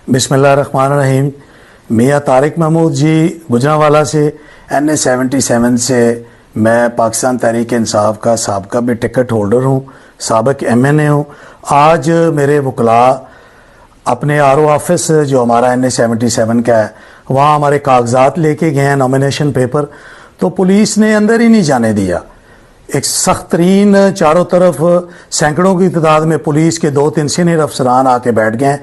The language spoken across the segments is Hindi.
बिस्मिल्लाहिर्रहमानिर्रहीम। मियाँ तारिक महमूद जी गुजरांवाला से NA-77 से मैं पाकिस्तान तहरीक इंसाफ का साबका भी टिकट होल्डर हूँ, साबिक MNA हूँ। आज मेरे वकला अपने RO ऑफिस जो हमारा NA-77 का है वहाँ हमारे कागजात लेके गए हैं, नॉमिनेशन पेपर, तो पुलिस ने अंदर ही नहीं जाने दिया। एक सख्त तरीन चारों तरफ सैकड़ों की तादाद में पुलिस के 2-3 सीनियर अफसरान आके बैठ गए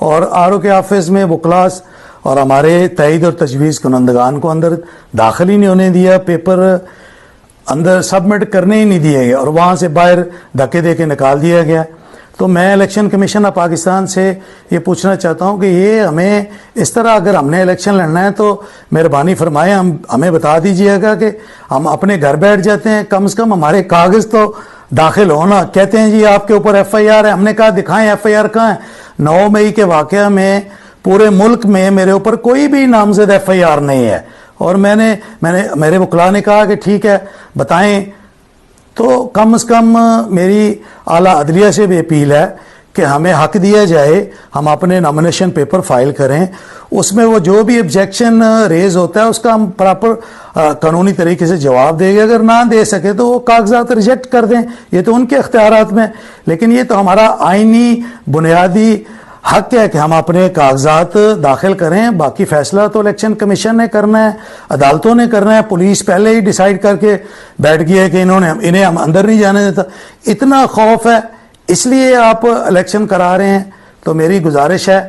और RO के ऑफिस में वकलास और हमारे तईद और तजवीज़ कुनंदगान को अंदर दाखिल ही नहीं होने दिया, पेपर अंदर सबमिट करने ही नहीं दिए गए और वहाँ से बाहर धक्के दे के निकाल दिया गया। तो मैं इलेक्शन कमीशन ऑफ पाकिस्तान से ये पूछना चाहता हूँ कि ये हमें इस तरह अगर हमने इलेक्शन लड़ना है तो मेहरबानी फरमाए हमें बता दीजिएगा कि हम अपने घर बैठ जाते हैं, कम से कम हमारे कागज़ तो दाखिल हो ना। कहते हैं जी आपके ऊपर FIR है, हमने कहा दिखाएं FIR कहाँ है। 9 मई के वाक़या में पूरे मुल्क में मेरे ऊपर कोई भी नामजद FIR नहीं है और मेरे वकला ने कहा कि ठीक है बताएं। तो कम से कम मेरी आला अदलिया से भी अपील है कि हमें हक दिया जाए, हम अपने नॉमिनेशन पेपर फाइल करें, उसमें वो जो भी ऑब्जेक्शन रेज होता है उसका हम प्रॉपर कानूनी तरीके से जवाब देंगे। अगर ना दे सके तो वो कागजात रिजेक्ट कर दें, ये तो उनके अख्तियारात में। लेकिन ये तो हमारा आईनी बुनियादी हक है कि हम अपने कागजात दाखिल करें। बाकी फैसला तो इलेक्शन कमीशन ने करना है, अदालतों ने करना है। पुलिस पहले ही डिसाइड करके बैठ गई है कि इन्हें हम अंदर नहीं जाने देता। इतना खौफ है इसलिए आप इलेक्शन करा रहे हैं। तो मेरी गुजारिश है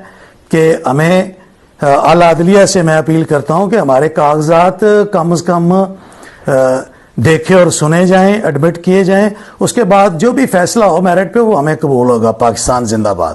कि हमें आला अदलिया से मैं अपील करता हूं कि हमारे कागजात कम से कम देखे और सुने जाएं, एडमिट किए जाएं। उसके बाद जो भी फैसला हो मेरिट पे वो हमें कबूल होगा। पाकिस्तान जिंदाबाद।